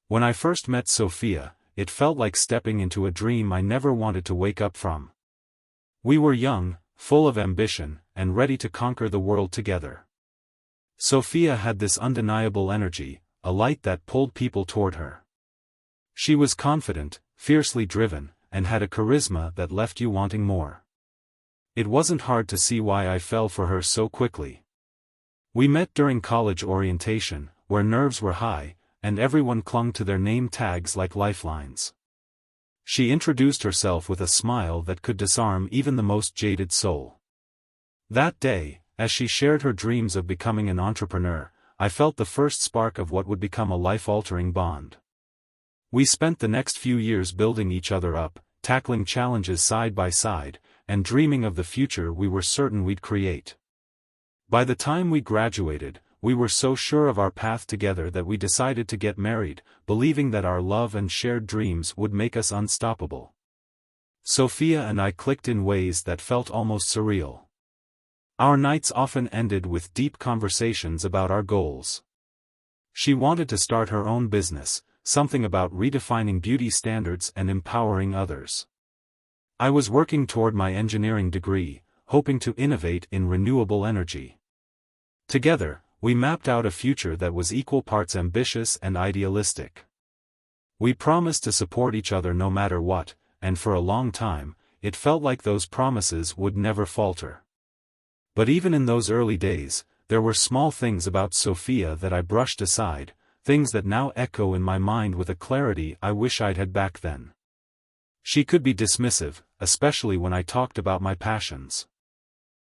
When I first met Sophia, it felt like stepping into a dream I never wanted to wake up from. We were young, full of ambition, and ready to conquer the world together. Sophia had this undeniable energy, a light that pulled people toward her. She was confident, fiercely driven, and had a charisma that left you wanting more. It wasn't hard to see why I fell for her so quickly. We met during college orientation, where nerves were high, and everyone clung to their name tags like lifelines. She introduced herself with a smile that could disarm even the most jaded soul. That day, as she shared her dreams of becoming an entrepreneur, I felt the first spark of what would become a life-altering bond. We spent the next few years building each other up, tackling challenges side by side, and dreaming of the future we were certain we'd create. By the time we graduated, we were so sure of our path together that we decided to get married, believing that our love and shared dreams would make us unstoppable. Sophia and I clicked in ways that felt almost surreal. Our nights often ended with deep conversations about our goals. She wanted to start her own business, something about redefining beauty standards and empowering others. I was working toward my engineering degree, hoping to innovate in renewable energy. Together, we mapped out a future that was equal parts ambitious and idealistic. We promised to support each other no matter what, and for a long time, it felt like those promises would never falter. But even in those early days, there were small things about Sophia that I brushed aside, things that now echo in my mind with a clarity I wish I'd had back then. She could be dismissive, especially when I talked about my passions.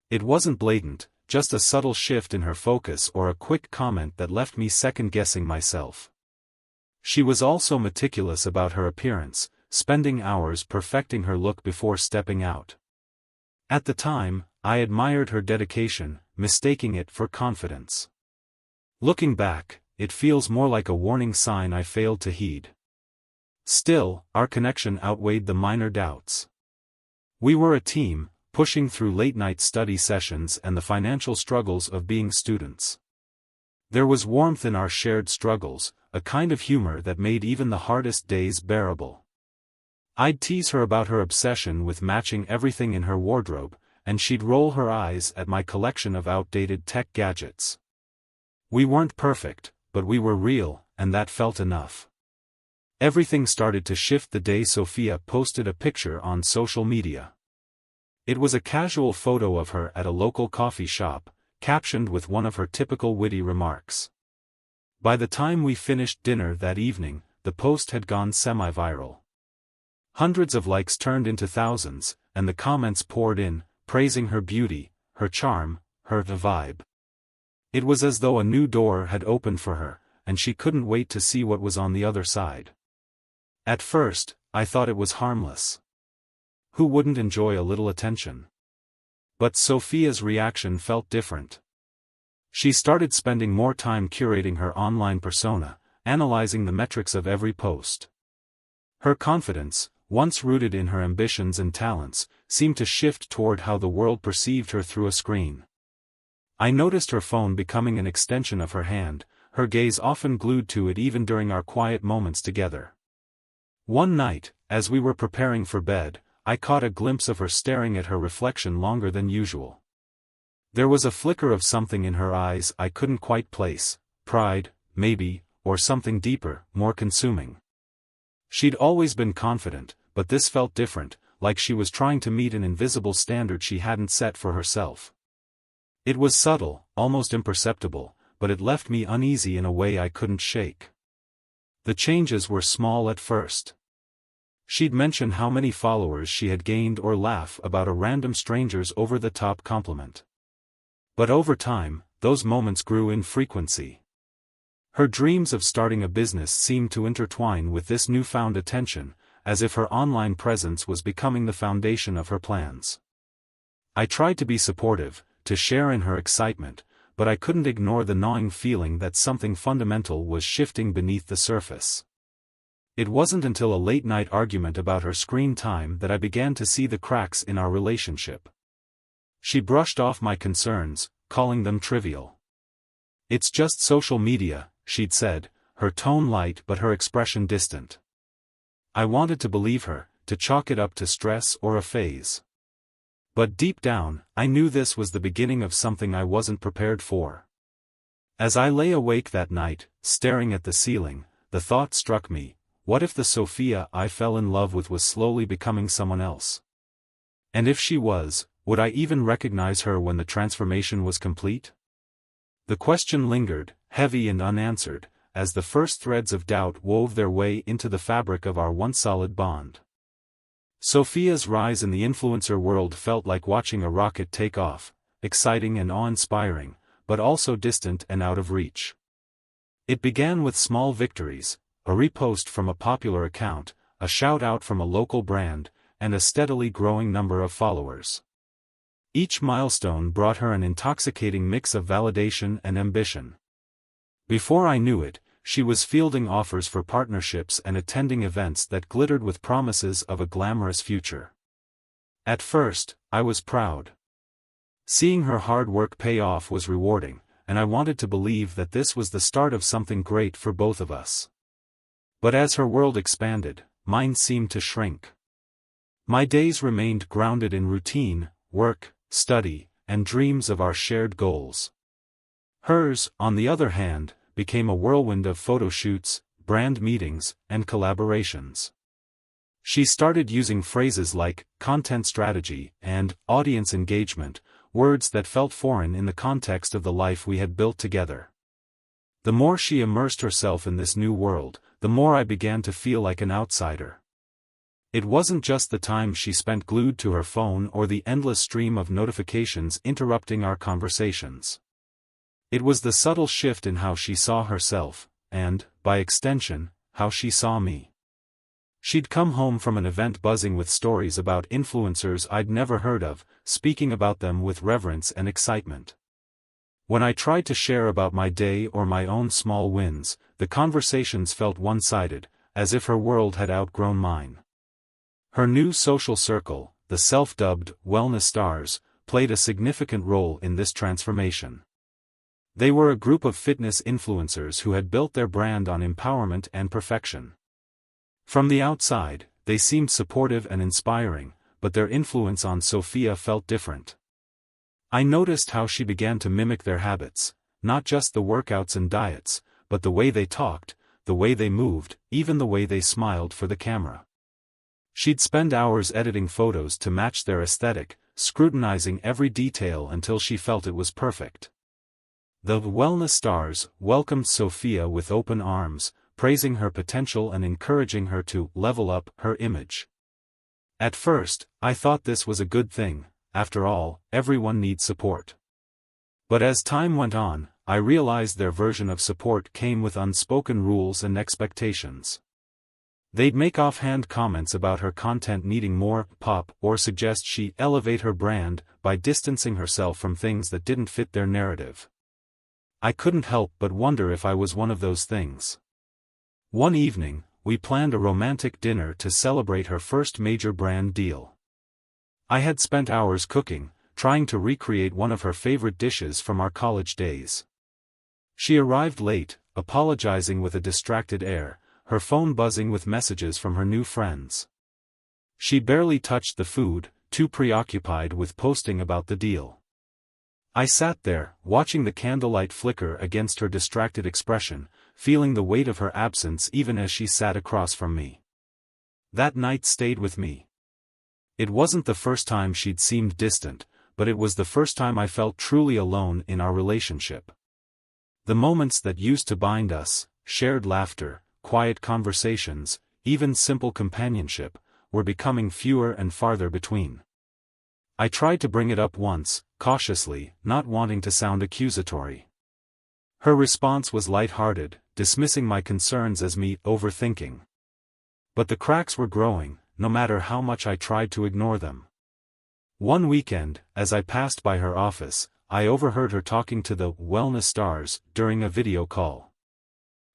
It wasn't blatant, just a subtle shift in her focus or a quick comment that left me second-guessing myself. She was also meticulous about her appearance, spending hours perfecting her look before stepping out. At the time, I admired her dedication, mistaking it for confidence. Looking back, it feels more like a warning sign I failed to heed. Still, our connection outweighed the minor doubts. We were a team, pushing through late-night study sessions and the financial struggles of being students. There was warmth in our shared struggles, a kind of humor that made even the hardest days bearable. I'd tease her about her obsession with matching everything in her wardrobe, and she'd roll her eyes at my collection of outdated tech gadgets. We weren't perfect, but we were real, and that felt enough. Everything started to shift the day Sophia posted a picture on social media. It was a casual photo of her at a local coffee shop, captioned with one of her typical witty remarks. By the time we finished dinner that evening, the post had gone semi-viral. Hundreds of likes turned into thousands, and the comments poured in, praising her beauty, her charm, her vibe. It was as though a new door had opened for her, and she couldn't wait to see what was on the other side. At first, I thought it was harmless. Who wouldn't enjoy a little attention? But Sophia's reaction felt different. She started spending more time curating her online persona, analyzing the metrics of every post. Her confidence, once rooted in her ambitions and talents, seemed to shift toward how the world perceived her through a screen. I noticed her phone becoming an extension of her hand, her gaze often glued to it even during our quiet moments together. One night, as we were preparing for bed, I caught a glimpse of her staring at her reflection longer than usual. There was a flicker of something in her eyes I couldn't quite place, pride, maybe, or something deeper, more consuming. She'd always been confident, but this felt different, like she was trying to meet an invisible standard she hadn't set for herself. It was subtle, almost imperceptible, but it left me uneasy in a way I couldn't shake. The changes were small at first. She'd mention how many followers she had gained or laugh about a random stranger's over-the-top compliment. But over time, those moments grew in frequency. Her dreams of starting a business seemed to intertwine with this newfound attention, as if her online presence was becoming the foundation of her plans. I tried to be supportive, to share in her excitement, but I couldn't ignore the gnawing feeling that something fundamental was shifting beneath the surface. It wasn't until a late-night argument about her screen time that I began to see the cracks in our relationship. She brushed off my concerns, calling them trivial. "It's just social media," she'd said, her tone light but her expression distant. I wanted to believe her, to chalk it up to stress or a phase. But deep down, I knew this was the beginning of something I wasn't prepared for. As I lay awake that night, staring at the ceiling, the thought struck me, what if the Sophia I fell in love with was slowly becoming someone else? And if she was, would I even recognize her when the transformation was complete? The question lingered, heavy and unanswered, as the first threads of doubt wove their way into the fabric of our once solid bond. Sophia's rise in the influencer world felt like watching a rocket take off, exciting and awe-inspiring, but also distant and out of reach. It began with small victories, a repost from a popular account, a shout-out from a local brand, and a steadily growing number of followers. Each milestone brought her an intoxicating mix of validation and ambition. Before I knew it, she was fielding offers for partnerships and attending events that glittered with promises of a glamorous future. At first, I was proud. Seeing her hard work pay off was rewarding, and I wanted to believe that this was the start of something great for both of us. But as her world expanded, mine seemed to shrink. My days remained grounded in routine, work, study, and dreams of our shared goals. Hers, on the other hand, became a whirlwind of photo shoots, brand meetings, and collaborations. She started using phrases like content strategy and audience engagement, words that felt foreign in the context of the life we had built together. The more she immersed herself in this new world, the more I began to feel like an outsider. It wasn't just the time she spent glued to her phone or the endless stream of notifications interrupting our conversations. It was the subtle shift in how she saw herself, and, by extension, how she saw me. She'd come home from an event buzzing with stories about influencers I'd never heard of, speaking about them with reverence and excitement. When I tried to share about my day or my own small wins, the conversations felt one-sided, as if her world had outgrown mine. Her new social circle, the self-dubbed wellness stars, played a significant role in this transformation. They were a group of fitness influencers who had built their brand on empowerment and perfection. From the outside, they seemed supportive and inspiring, but their influence on Sophia felt different. I noticed how she began to mimic their habits, not just the workouts and diets, but the way they talked, the way they moved, even the way they smiled for the camera. She'd spend hours editing photos to match their aesthetic, scrutinizing every detail until she felt it was perfect. The wellness stars welcomed Sophia with open arms, praising her potential and encouraging her to level up her image. At first, I thought this was a good thing. After all, everyone needs support. But as time went on, I realized their version of support came with unspoken rules and expectations. They'd make offhand comments about her content needing more pop or suggest she elevate her brand by distancing herself from things that didn't fit their narrative. I couldn't help but wonder if I was one of those things. One evening, we planned a romantic dinner to celebrate her first major brand deal. I had spent hours cooking, trying to recreate one of her favorite dishes from our college days. She arrived late, apologizing with a distracted air, her phone buzzing with messages from her new friends. She barely touched the food, too preoccupied with posting about the deal. I sat there, watching the candlelight flicker against her distracted expression, feeling the weight of her absence even as she sat across from me. That night stayed with me. It wasn't the first time she'd seemed distant, but it was the first time I felt truly alone in our relationship. The moments that used to bind us, shared laughter, quiet conversations, even simple companionship, were becoming fewer and farther between. I tried to bring it up once, cautiously, not wanting to sound accusatory. Her response was light-hearted, dismissing my concerns as me overthinking. But the cracks were growing, no matter how much I tried to ignore them. One weekend, as I passed by her office, I overheard her talking to the wellness stars during a video call.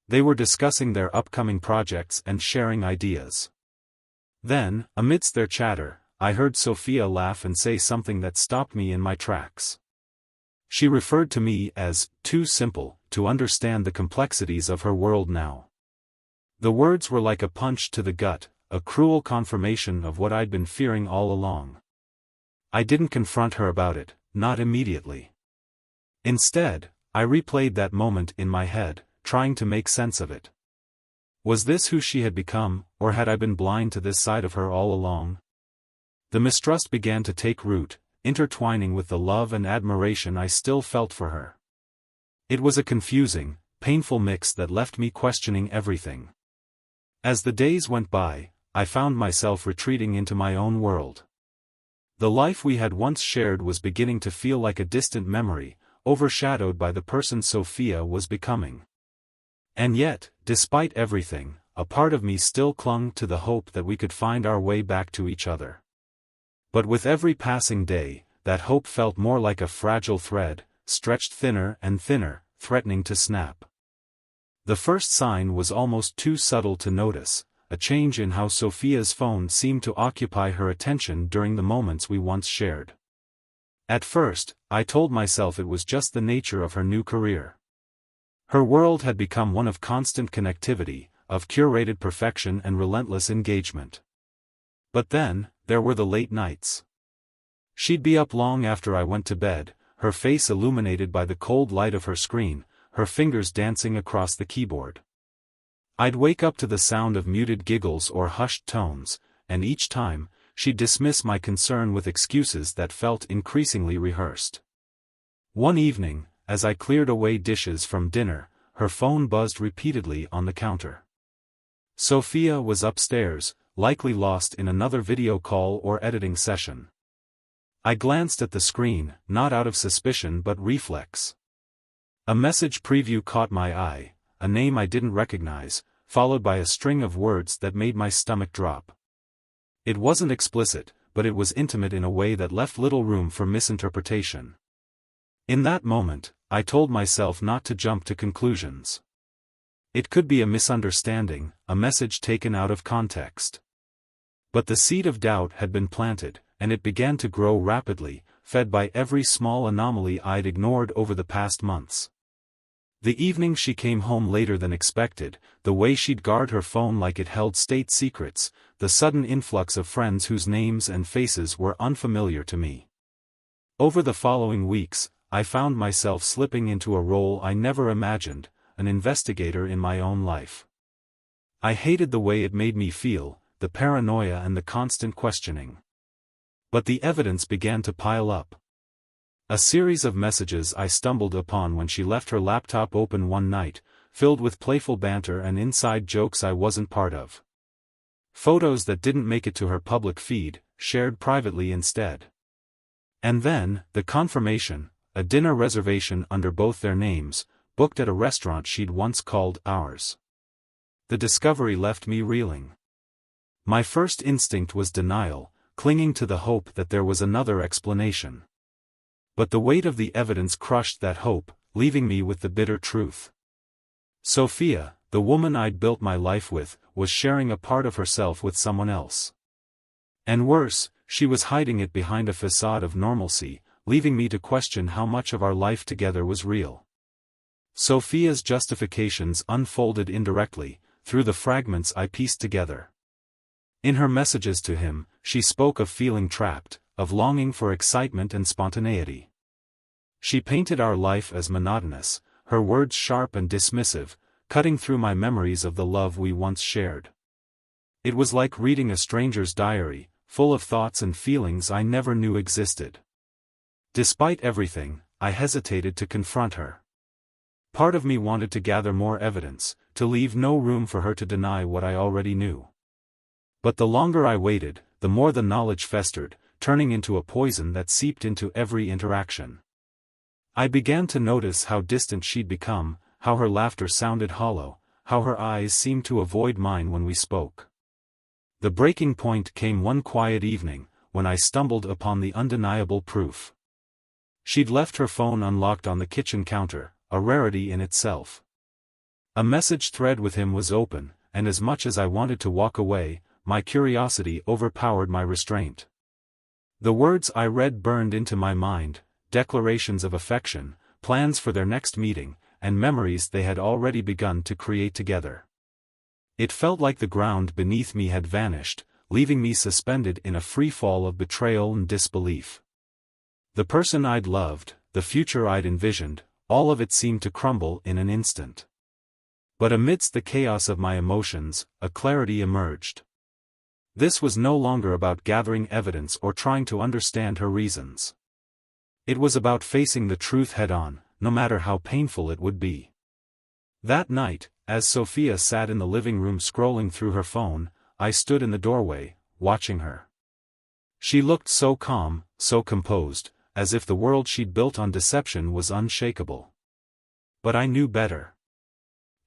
They were discussing their upcoming projects and sharing ideas. Then, amidst their chatter, I heard Sophia laugh and say something that stopped me in my tracks. She referred to me as too simple to understand the complexities of her world now. The words were like a punch to the gut, a cruel confirmation of what I'd been fearing all along. I didn't confront her about it, not immediately. Instead, I replayed that moment in my head, trying to make sense of it. Was this who she had become, or had I been blind to this side of her all along? The mistrust began to take root, intertwining with the love and admiration I still felt for her. It was a confusing, painful mix that left me questioning everything. As the days went by, I found myself retreating into my own world. The life we had once shared was beginning to feel like a distant memory, overshadowed by the person Sophia was becoming. And yet, despite everything, a part of me still clung to the hope that we could find our way back to each other. But with every passing day, that hope felt more like a fragile thread, stretched thinner and thinner, threatening to snap. The first sign was almost too subtle to notice, a change in how Sophia's phone seemed to occupy her attention during the moments we once shared. At first, I told myself it was just the nature of her new career. Her world had become one of constant connectivity, of curated perfection and relentless engagement. But then, there were the late nights. She'd be up long after I went to bed, her face illuminated by the cold light of her screen, her fingers dancing across the keyboard. I'd wake up to the sound of muted giggles or hushed tones, and each time, she'd dismiss my concern with excuses that felt increasingly rehearsed. One evening, as I cleared away dishes from dinner, her phone buzzed repeatedly on the counter. Sophia was upstairs, likely lost in another video call or editing session. I glanced at the screen, not out of suspicion but reflex. A message preview caught my eye, a name I didn't recognize, followed by a string of words that made my stomach drop. It wasn't explicit, but it was intimate in a way that left little room for misinterpretation. In that moment, I told myself not to jump to conclusions. It could be a misunderstanding, a message taken out of context. But the seed of doubt had been planted, and it began to grow rapidly, fed by every small anomaly I'd ignored over the past months. The evening she came home later than expected, the way she'd guard her phone like it held state secrets, the sudden influx of friends whose names and faces were unfamiliar to me. Over the following weeks, I found myself slipping into a role I never imagined, an investigator in my own life. I hated the way it made me feel, the paranoia and the constant questioning. But the evidence began to pile up. A series of messages I stumbled upon when she left her laptop open one night, filled with playful banter and inside jokes I wasn't part of. Photos that didn't make it to her public feed, shared privately instead. And then, the confirmation, a dinner reservation under both their names, booked at a restaurant she'd once called ours. The discovery left me reeling. My first instinct was denial, clinging to the hope that there was another explanation. But the weight of the evidence crushed that hope, leaving me with the bitter truth. Sophia, the woman I'd built my life with, was sharing a part of herself with someone else. And worse, she was hiding it behind a facade of normalcy, leaving me to question how much of our life together was real. Sophia's justifications unfolded indirectly, through the fragments I pieced together. In her messages to him, she spoke of feeling trapped, of longing for excitement and spontaneity. She painted our life as monotonous, her words sharp and dismissive, cutting through my memories of the love we once shared. It was like reading a stranger's diary, full of thoughts and feelings I never knew existed. Despite everything, I hesitated to confront her. Part of me wanted to gather more evidence, to leave no room for her to deny what I already knew. But the longer I waited, the more the knowledge festered, turning into a poison that seeped into every interaction. I began to notice how distant she'd become, how her laughter sounded hollow, how her eyes seemed to avoid mine when we spoke. The breaking point came one quiet evening, when I stumbled upon the undeniable proof. She'd left her phone unlocked on the kitchen counter, a rarity in itself. A message thread with him was open, and as much as I wanted to walk away, my curiosity overpowered my restraint. The words I read burned into my mind, declarations of affection, plans for their next meeting, and memories they had already begun to create together. It felt like the ground beneath me had vanished, leaving me suspended in a free fall of betrayal and disbelief. The person I'd loved, the future I'd envisioned, all of it seemed to crumble in an instant. But amidst the chaos of my emotions, a clarity emerged. This was no longer about gathering evidence or trying to understand her reasons. It was about facing the truth head-on, no matter how painful it would be. That night, as Sophia sat in the living room scrolling through her phone, I stood in the doorway, watching her. She looked so calm, so composed, as if the world she'd built on deception was unshakable. But I knew better.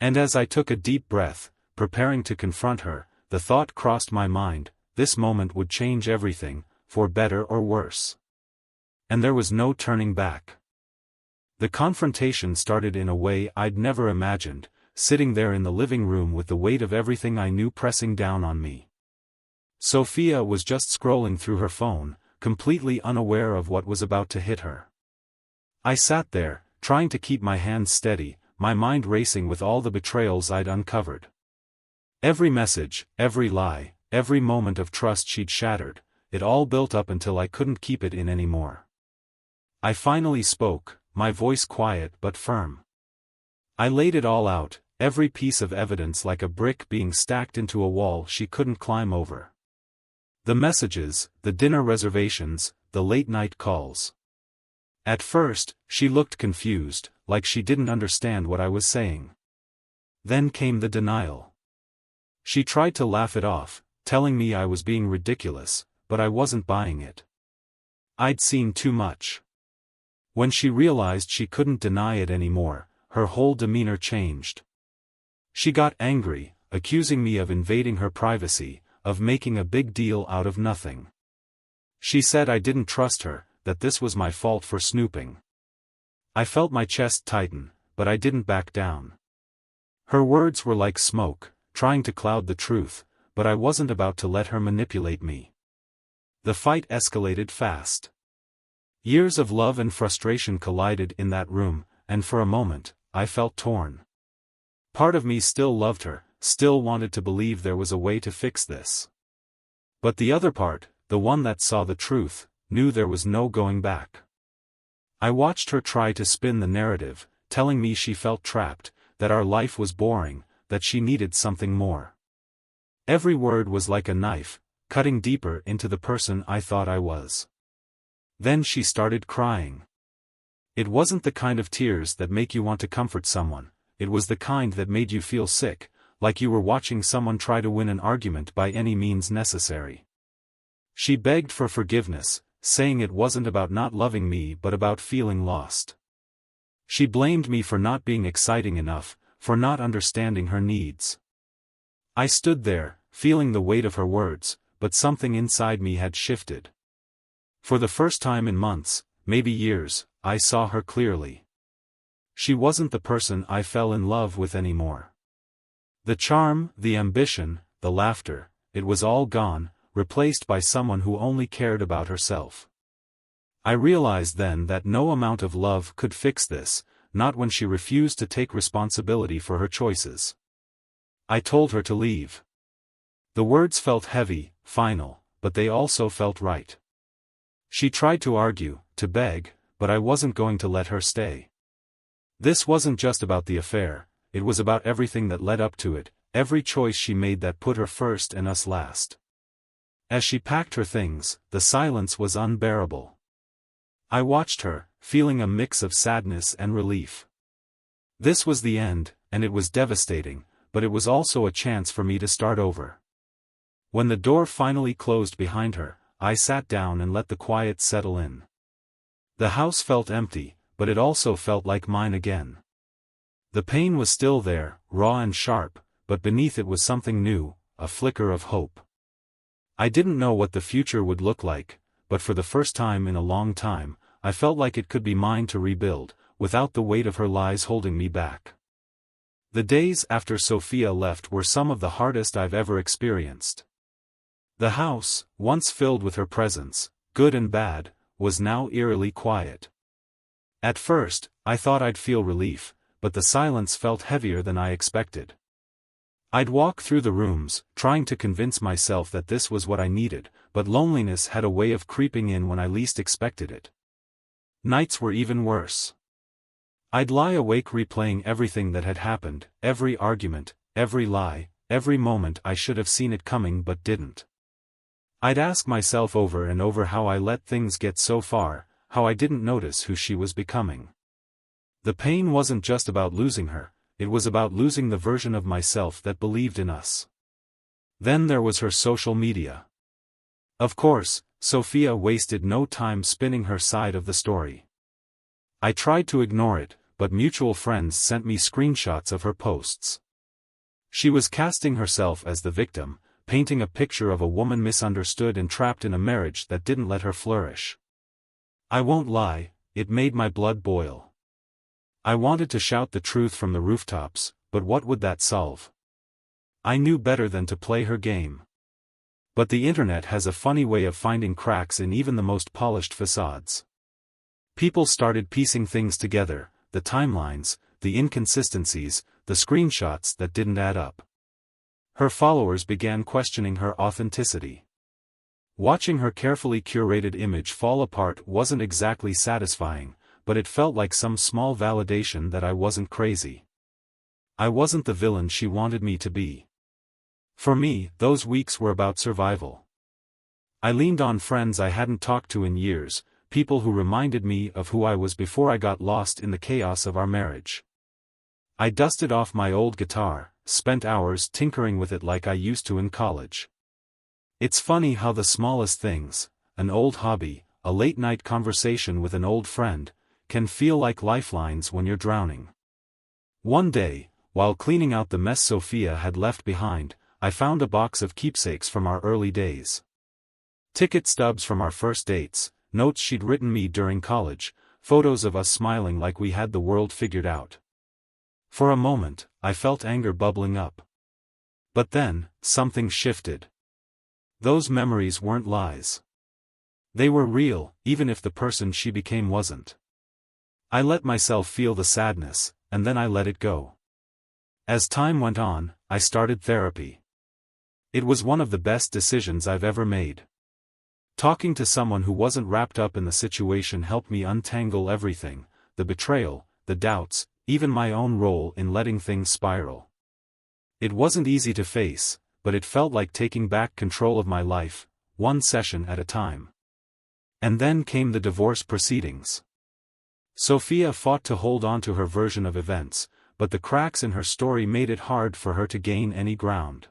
And as I took a deep breath, preparing to confront her, the thought crossed my mind, this moment would change everything, for better or worse. And there was no turning back. The confrontation started in a way I'd never imagined, sitting there in the living room with the weight of everything I knew pressing down on me. Sophia was just scrolling through her phone, completely unaware of what was about to hit her. I sat there, trying to keep my hands steady, my mind racing with all the betrayals I'd uncovered. Every message, every lie, every moment of trust she'd shattered, it all built up until I couldn't keep it in anymore. I finally spoke, my voice quiet but firm. I laid it all out, every piece of evidence like a brick being stacked into a wall she couldn't climb over. The messages, the dinner reservations, the late-night calls. At first, she looked confused, like she didn't understand what I was saying. Then came the denial. She tried to laugh it off, telling me I was being ridiculous, but I wasn't buying it. I'd seen too much. When she realized she couldn't deny it anymore, her whole demeanor changed. She got angry, accusing me of invading her privacy, of making a big deal out of nothing. She said I didn't trust her, that this was my fault for snooping. I felt my chest tighten, but I didn't back down. Her words were like smoke, trying to cloud the truth, but I wasn't about to let her manipulate me. The fight escalated fast. Years of love and frustration collided in that room, and for a moment, I felt torn. Part of me still loved her, still wanted to believe there was a way to fix this. But the other part, the one that saw the truth, knew there was no going back. I watched her try to spin the narrative, telling me she felt trapped, that our life was boring, that she needed something more. Every word was like a knife, cutting deeper into the person I thought I was. Then she started crying. It wasn't the kind of tears that make you want to comfort someone, it was the kind that made you feel sick, like you were watching someone try to win an argument by any means necessary. She begged for forgiveness, saying it wasn't about not loving me but about feeling lost. She blamed me for not being exciting enough, for not understanding her needs. I stood there, feeling the weight of her words, but something inside me had shifted. For the first time in months, maybe years, I saw her clearly. She wasn't the person I fell in love with anymore. The charm, the ambition, the laughter, it was all gone, replaced by someone who only cared about herself. I realized then that no amount of love could fix this, not when she refused to take responsibility for her choices. I told her to leave. The words felt heavy, final, but they also felt right. She tried to argue, to beg, but I wasn't going to let her stay. This wasn't just about the affair, it was about everything that led up to it, every choice she made that put her first and us last. As she packed her things, the silence was unbearable. I watched her, feeling a mix of sadness and relief. This was the end, and it was devastating, but it was also a chance for me to start over. When the door finally closed behind her, I sat down and let the quiet settle in. The house felt empty, but it also felt like mine again. The pain was still there, raw and sharp, but beneath it was something new, a flicker of hope. I didn't know what the future would look like, but for the first time in a long time, I felt like it could be mine to rebuild, without the weight of her lies holding me back. The days after Sophia left were some of the hardest I've ever experienced. The house, once filled with her presence, good and bad, was now eerily quiet. At first, I thought I'd feel relief, but the silence felt heavier than I expected. I'd walk through the rooms, trying to convince myself that this was what I needed, but loneliness had a way of creeping in when I least expected it. Nights were even worse. I'd lie awake replaying everything that had happened, every argument, every lie, every moment I should have seen it coming but didn't. I'd ask myself over and over how I let things get so far, how I didn't notice who she was becoming. The pain wasn't just about losing her, it was about losing the version of myself that believed in us. Then there was her social media. Of course, Sophia wasted no time spinning her side of the story. I tried to ignore it, but mutual friends sent me screenshots of her posts. She was casting herself as the victim, painting a picture of a woman misunderstood and trapped in a marriage that didn't let her flourish. I won't lie, it made my blood boil. I wanted to shout the truth from the rooftops, but what would that solve? I knew better than to play her game. But the internet has a funny way of finding cracks in even the most polished facades. People started piecing things together, the timelines, the inconsistencies, the screenshots that didn't add up. Her followers began questioning her authenticity. Watching her carefully curated image fall apart wasn't exactly satisfying, but it felt like some small validation that I wasn't crazy. I wasn't the villain she wanted me to be. For me, those weeks were about survival. I leaned on friends I hadn't talked to in years, people who reminded me of who I was before I got lost in the chaos of our marriage. I dusted off my old guitar, spent hours tinkering with it like I used to in college. It's funny how the smallest things, an old hobby, a late-night conversation with an old friend, can feel like lifelines when you're drowning. One day, while cleaning out the mess Sophia had left behind, I found a box of keepsakes from our early days. Ticket stubs from our first dates, notes she'd written me during college, photos of us smiling like we had the world figured out. For a moment, I felt anger bubbling up. But then, something shifted. Those memories weren't lies. They were real, even if the person she became wasn't. I let myself feel the sadness, and then I let it go. As time went on, I started therapy. It was one of the best decisions I've ever made. Talking to someone who wasn't wrapped up in the situation helped me untangle everything, the betrayal, the doubts, even my own role in letting things spiral. It wasn't easy to face, but it felt like taking back control of my life, one session at a time. And then came the divorce proceedings. Sophia fought to hold on to her version of events, but the cracks in her story made it hard for her to gain any ground.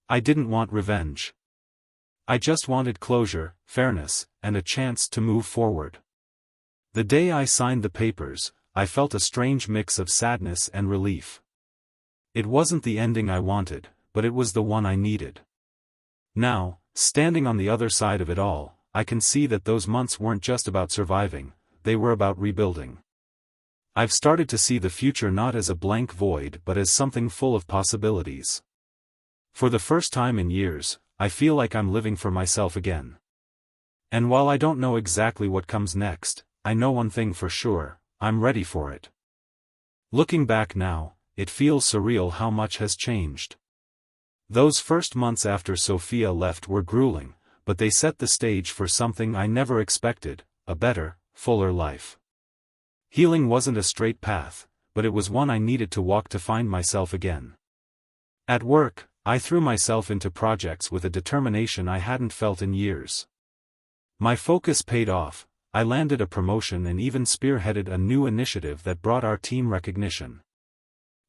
I didn't want revenge. I just wanted closure, fairness, and a chance to move forward. The day I signed the papers, I felt a strange mix of sadness and relief. It wasn't the ending I wanted, but it was the one I needed. Now, standing on the other side of it all, I can see that those months weren't just about surviving, they were about rebuilding. I've started to see the future not as a blank void but as something full of possibilities. For the first time in years, I feel like I'm living for myself again. And while I don't know exactly what comes next, I know one thing for sure, I'm ready for it. Looking back now, it feels surreal how much has changed. Those first months after Sophia left were grueling, but they set the stage for something I never expected, a better, fuller life. Healing wasn't a straight path, but it was one I needed to walk to find myself again. At work, I threw myself into projects with a determination I hadn't felt in years. My focus paid off, I landed a promotion and even spearheaded a new initiative that brought our team recognition.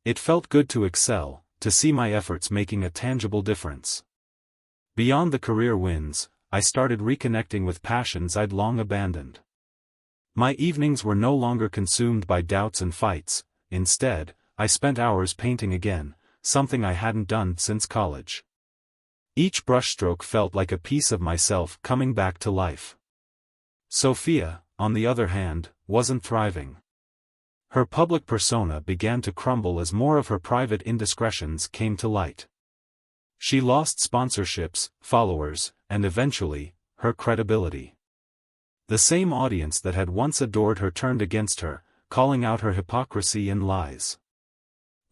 It felt good to excel, to see my efforts making a tangible difference. Beyond the career wins, I started reconnecting with passions I'd long abandoned. My evenings were no longer consumed by doubts and fights. Instead, I spent hours painting again, something I hadn't done since college. Each brushstroke felt like a piece of myself coming back to life. Sophia, on the other hand, wasn't thriving. Her public persona began to crumble as more of her private indiscretions came to light. She lost sponsorships, followers, and eventually, her credibility. The same audience that had once adored her turned against her, calling out her hypocrisy and lies.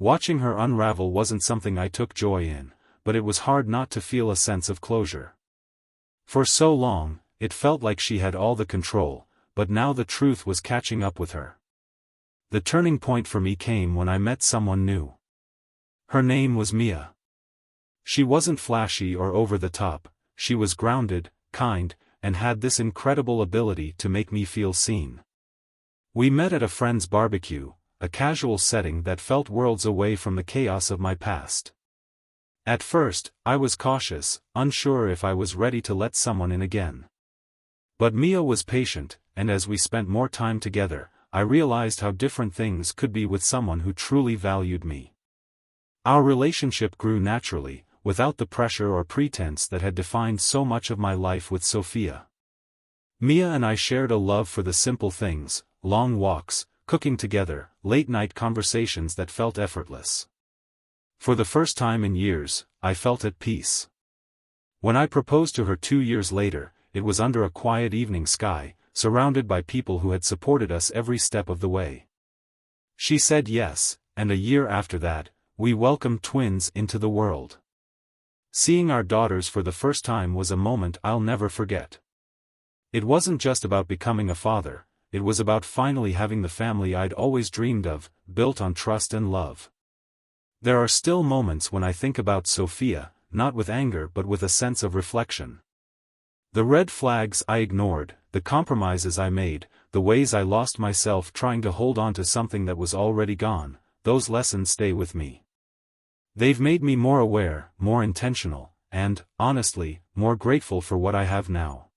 Watching her unravel wasn't something I took joy in, but it was hard not to feel a sense of closure. For so long, it felt like she had all the control, but now the truth was catching up with her. The turning point for me came when I met someone new. Her name was Mia. She wasn't flashy or over the top, she was grounded, kind, and had this incredible ability to make me feel seen. We met at a friend's barbecue, a casual setting that felt worlds away from the chaos of my past. At first, I was cautious, unsure if I was ready to let someone in again. But Mia was patient, and as we spent more time together, I realized how different things could be with someone who truly valued me. Our relationship grew naturally, without the pressure or pretense that had defined so much of my life with Sophia. Mia and I shared a love for the simple things, long walks, cooking together, late-night conversations that felt effortless. For the first time in years, I felt at peace. When I proposed to her 2 years later, it was under a quiet evening sky, surrounded by people who had supported us every step of the way. She said yes, and a year after that, we welcomed twins into the world. Seeing our daughters for the first time was a moment I'll never forget. It wasn't just about becoming a father, it was about finally having the family I'd always dreamed of, built on trust and love. There are still moments when I think about Sophia, not with anger but with a sense of reflection. The red flags I ignored, the compromises I made, the ways I lost myself trying to hold on to something that was already gone, those lessons stay with me. They've made me more aware, more intentional, and, honestly, more grateful for what I have now.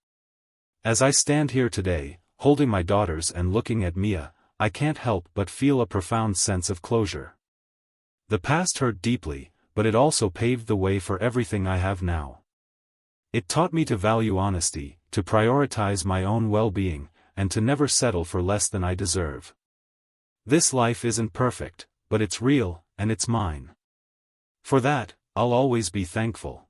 As I stand here today, holding my daughters and looking at Mia, I can't help but feel a profound sense of closure. The past hurt deeply, but it also paved the way for everything I have now. It taught me to value honesty, to prioritize my own well-being, and to never settle for less than I deserve. This life isn't perfect, but it's real, and it's mine. For that, I'll always be thankful.